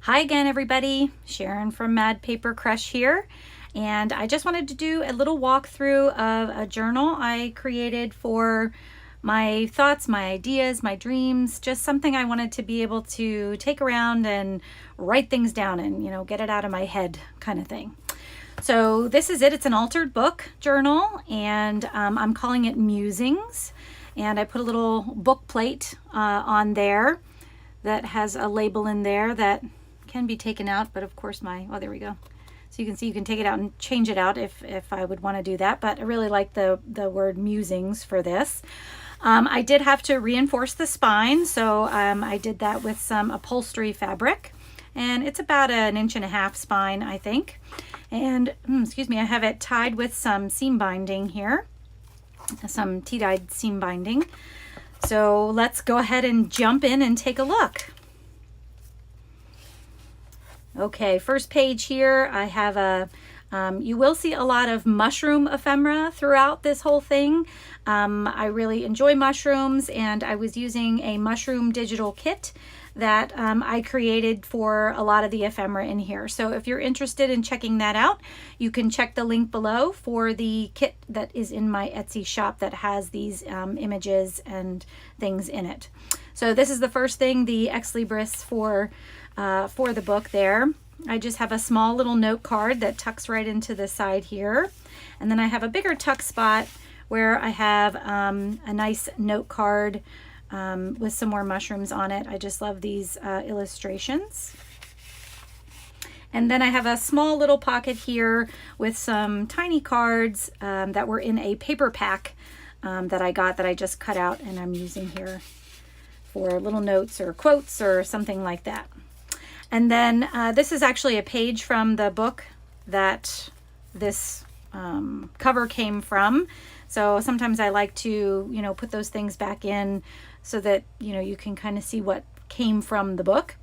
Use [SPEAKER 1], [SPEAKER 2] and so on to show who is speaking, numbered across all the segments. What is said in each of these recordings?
[SPEAKER 1] Hi again, everybody. Sharon from Mad Paper Crush here. And I just wanted to do a little walkthrough of a journal I created for my thoughts, my ideas, my dreams, just something I wanted to be able to take around and write things down and, get it out of my head kind of thing. So this is it. It's an altered book journal, and I'm calling it Musings. And I put a little book plate on there that has a label in there that can be taken out, but of course there we go. So you can see you can take it out and change it out if I would want to do that, but I really like the word musings for this. I did have to reinforce the spine, so I did that with some upholstery fabric, and it's about 1.5 inch spine, I think. And I have it tied with some seam binding here, some tea-dyed seam binding. So let's go ahead and jump in and take a look. Okay, first page here, I have you will see a lot of mushroom ephemera throughout this whole thing. I really enjoy mushrooms, and I was using a mushroom digital kit that I created for a lot of the ephemera in here. So if you're interested in checking that out, you can check the link below for the kit that is in my Etsy shop that has these images and things in it. So this is the first thing, the ex libris for the book there. I just have a small little note card that tucks right into the side here. And then I have a bigger tuck spot where I have a nice note card with some more mushrooms on it. I just love these illustrations. And then I have a small little pocket here with some tiny cards that were in a paper pack that I got, that I just cut out and I'm using here for little notes or quotes or something like that. And then this is actually a page from the book that this cover came from. So sometimes I like to, put those things back in so that, you can kind of see what came from the book.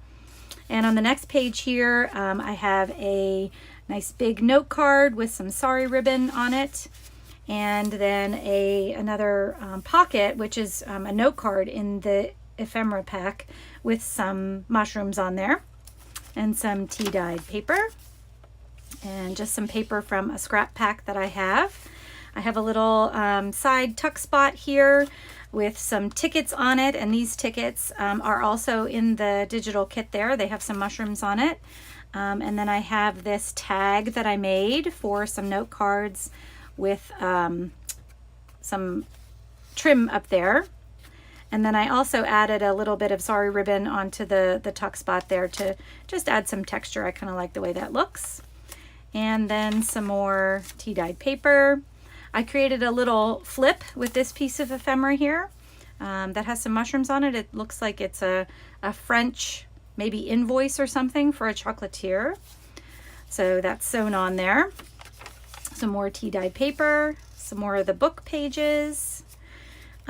[SPEAKER 1] And on the next page here, I have a nice big note card with some sari ribbon on it. And then another pocket, which is a note card in the ephemera pack with some mushrooms on there. And some tea-dyed paper, and just some paper from a scrap pack that I have. I have a little side tuck spot here with some tickets on it, and these tickets are also in the digital kit there. They have some mushrooms on it. And then I have this tag that I made for some note cards with some trim up there. And then I also added a little bit of sari ribbon onto the tuck spot there to just add some texture. I kind of like the way that looks. And then some more tea-dyed paper. I created a little flip with this piece of ephemera here that has some mushrooms on it. It looks like it's a French, maybe invoice or something for a chocolatier. So that's sewn on there. Some more tea-dyed paper, some more of the book pages.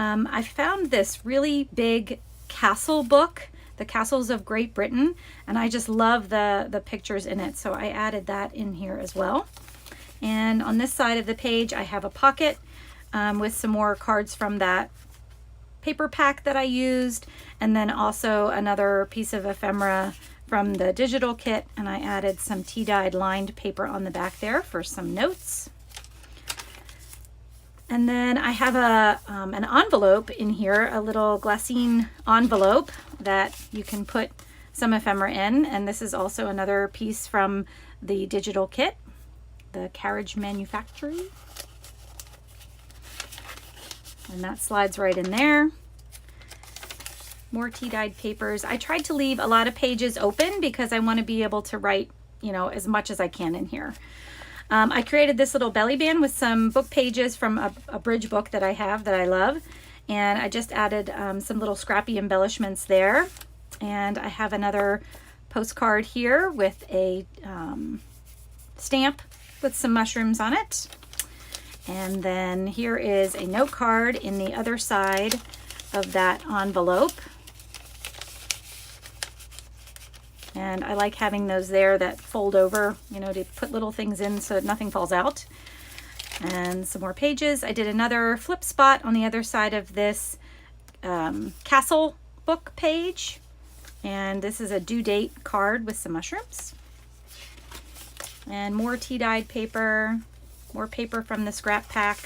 [SPEAKER 1] I found this really big castle book, The Castles of Great Britain, and I just love the pictures in it, so I added that in here as well. And on this side of the page, I have a pocket with some more cards from that paper pack that I used, and then also another piece of ephemera from the digital kit, and I added some tea-dyed lined paper on the back there for some notes. And then I have an envelope in here, a little glassine envelope that you can put some ephemera in. And this is also another piece from the digital kit, the Carriage Manufactory. And that slides right in there. More tea-dyed papers. I tried to leave a lot of pages open because I want to be able to write, as much as I can in here. I created this little belly band with some book pages from a bridge book that I have that I love. And I just added some little scrappy embellishments there. And I have another postcard here with a stamp with some mushrooms on it. And then here is a note card in the other side of that envelope. And I like having those there that fold over, to put little things in so nothing falls out. And some more pages. I did another flip spot on the other side of this castle book page. And this is a due date card with some mushrooms. And more tea-dyed paper, more paper from the scrap pack.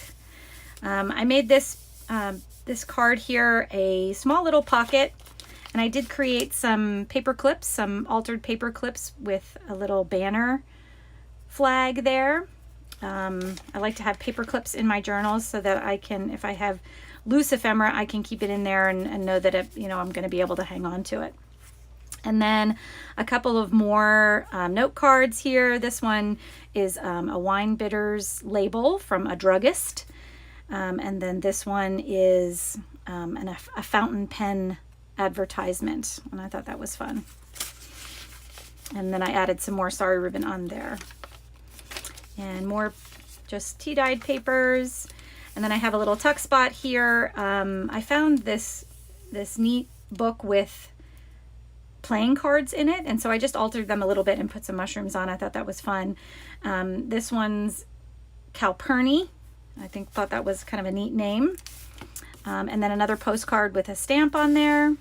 [SPEAKER 1] I made this card here a small little pocket, and I did create some paper clips, some altered paper clips with a little banner flag there. I like to have paper clips in my journals so that I can, if I have loose ephemera, I can keep it in there and know that I'm going to be able to hang on to it. And then a couple of more note cards here. This one is a wine bitters label from a druggist. And then this one is a fountain pen advertisement. And I thought that was fun. And then I added some more sorry ribbon on there. And more just tea-dyed papers. And then I have a little tuck spot here. I found this neat book with playing cards in it, and so I just altered them a little bit and put some mushrooms on. I thought that was fun. This one's Calpurnia. Thought that was kind of a neat name. And then another postcard with a stamp on there.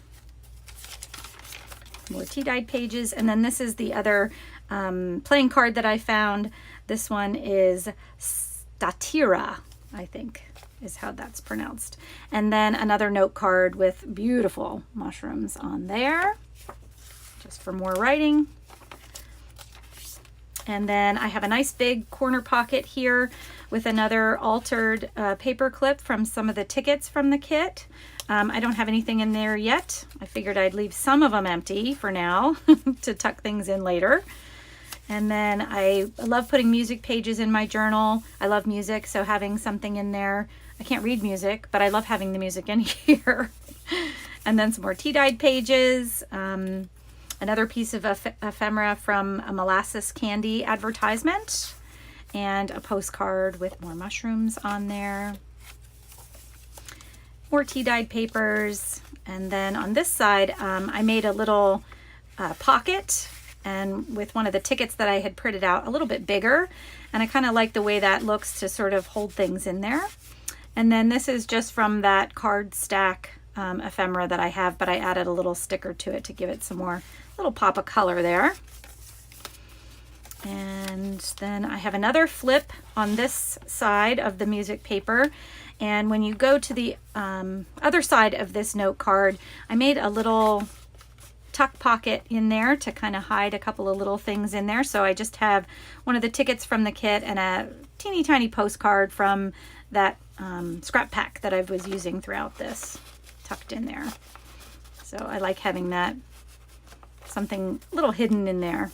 [SPEAKER 1] More tea-dyed pages. And then this is the other playing card that I found. This one is Statira, I think is how that's pronounced. And then another note card with beautiful mushrooms on there, just for more writing. And then I have a nice big corner pocket here with another altered paper clip from some of the tickets from the kit. I don't have anything in there yet. I figured I'd leave some of them empty for now to tuck things in later. And then I love putting music pages in my journal. I love music, so having something in there. I can't read music, but I love having the music in here. And then some more tea-dyed pages. Another piece of ephemera from a molasses candy advertisement. And a postcard with more mushrooms on there. More tea-dyed papers. And then on this side, I made a little pocket, and with one of the tickets that I had printed out a little bit bigger, and I kind of like the way that looks to sort of hold things in there. And then this is just from that card stack ephemera that I have, but I added a little sticker to it to give it some more little pop of color there. And then I have another flip on this side of the music paper, and when you go to the other side of this note card, I made a little tuck pocket in there to kind of hide a couple of little things in there. So I just have one of the tickets from the kit and a teeny tiny postcard from that scrap pack that I was using throughout this tucked in there. So I like having that, something a little hidden in there.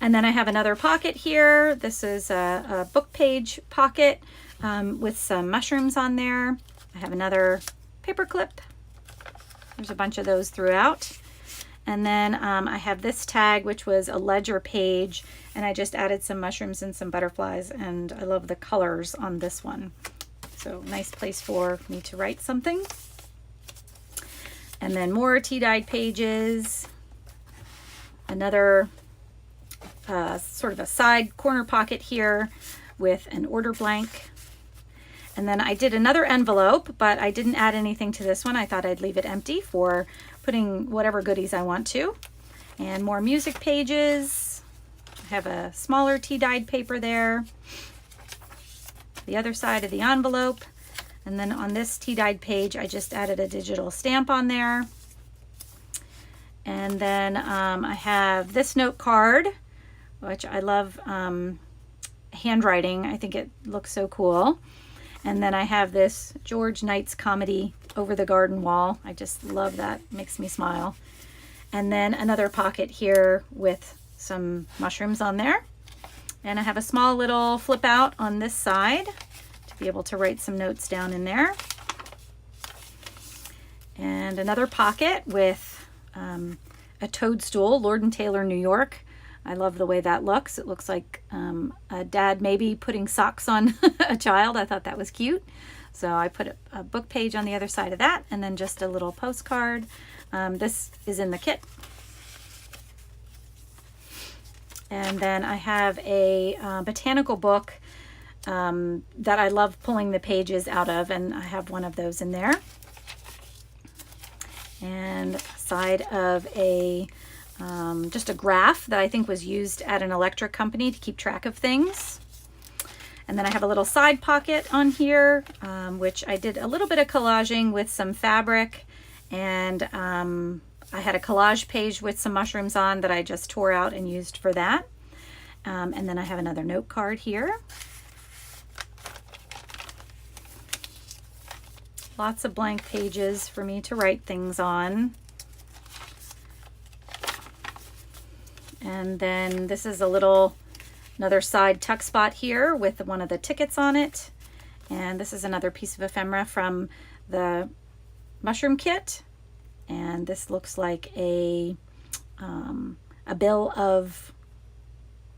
[SPEAKER 1] And then I have another pocket here. This is a book page pocket with some mushrooms on there. I have another paper clip. There's a bunch of those throughout. And then I have this tag, which was a ledger page, and I just added some mushrooms and some butterflies, and I love the colors on this one. So nice place for me to write something. And then more tea-dyed pages. Another sort of a side corner pocket here with an order blank. And then I did another envelope, but I didn't add anything to this one. I thought I'd leave it empty for putting whatever goodies I want to. And more music pages. I have a smaller tea-dyed paper there. The other side of the envelope. And then on this tea-dyed page, I just added a digital stamp on there. And then I have this note card, which I love handwriting. I think it looks so cool. And then I have this George Knight's comedy over the garden wall. I just love that. Makes me smile. And then another pocket here with some mushrooms on there. And I have a small little flip out on this side to be able to write some notes down in there. And another pocket with a toadstool, Lord & Taylor, New York. I love the way that looks. It looks like a dad maybe putting socks on a child. I thought that was cute. So I put a book page on the other side of that, and then just a little postcard. This is in the kit. And then I have a botanical book that I love pulling the pages out of, and I have one of those in there. And side of a just a graph that I think was used at an electric company to keep track of things. And then I have a little side pocket on here, which I did a little bit of collaging with some fabric, and I had a collage page with some mushrooms on that I just tore out and used for that. And then I have another note card here. Lots of blank pages for me to write things on. And then this is another side tuck spot here with one of the tickets on it. And this is another piece of ephemera from the mushroom kit. And this looks like a bill of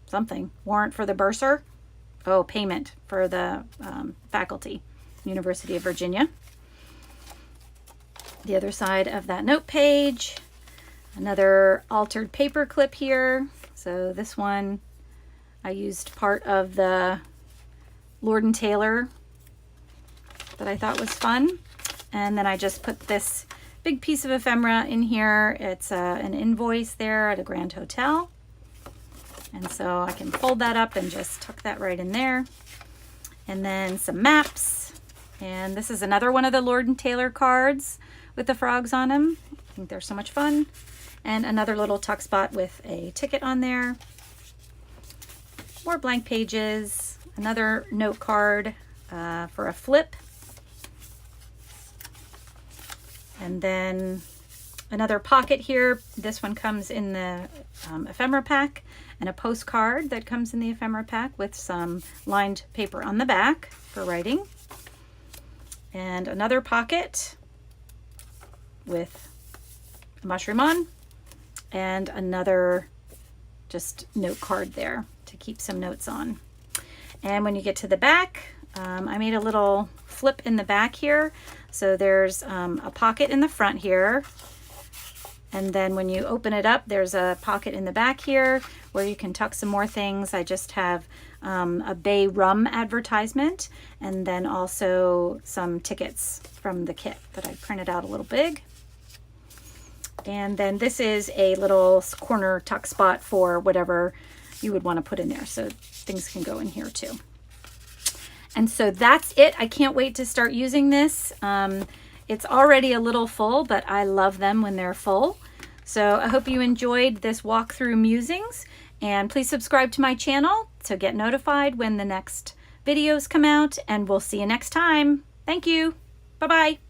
[SPEAKER 1] something, warrant for the bursar. Oh, payment for the faculty, University of Virginia. The other side of that note page, another altered paper clip here. So this one, I used part of the Lord & Taylor that I thought was fun. And then I just put this big piece of ephemera in here. It's an invoice there at a Grand Hotel. And so I can fold that up and just tuck that right in there. And then some maps. And this is another one of the Lord & Taylor cards with the frogs on them. I think they're so much fun. And another little tuck spot with a ticket on there. More blank pages. Another note card for a flip. And then another pocket here. This one comes in the ephemera pack, and a postcard that comes in the ephemera pack with some lined paper on the back for writing. And another pocket with a mushroom on, and another just note card there to keep some notes on. And when you get to the back, I made a little flip in the back here. So there's a pocket in the front here. And then when you open it up, there's a pocket in the back here where you can tuck some more things. I just have a Bay Rum advertisement, and then also some tickets from the kit that I printed out a little big. And then this is a little corner tuck spot for whatever you would want to put in there. So things can go in here too. And so that's it. I can't wait to start using this. It's already a little full, but I love them when they're full. So I hope you enjoyed this walkthrough musings, and please subscribe to my channel to get notified when the next videos come out, and we'll see you next time. Thank you. Bye-bye.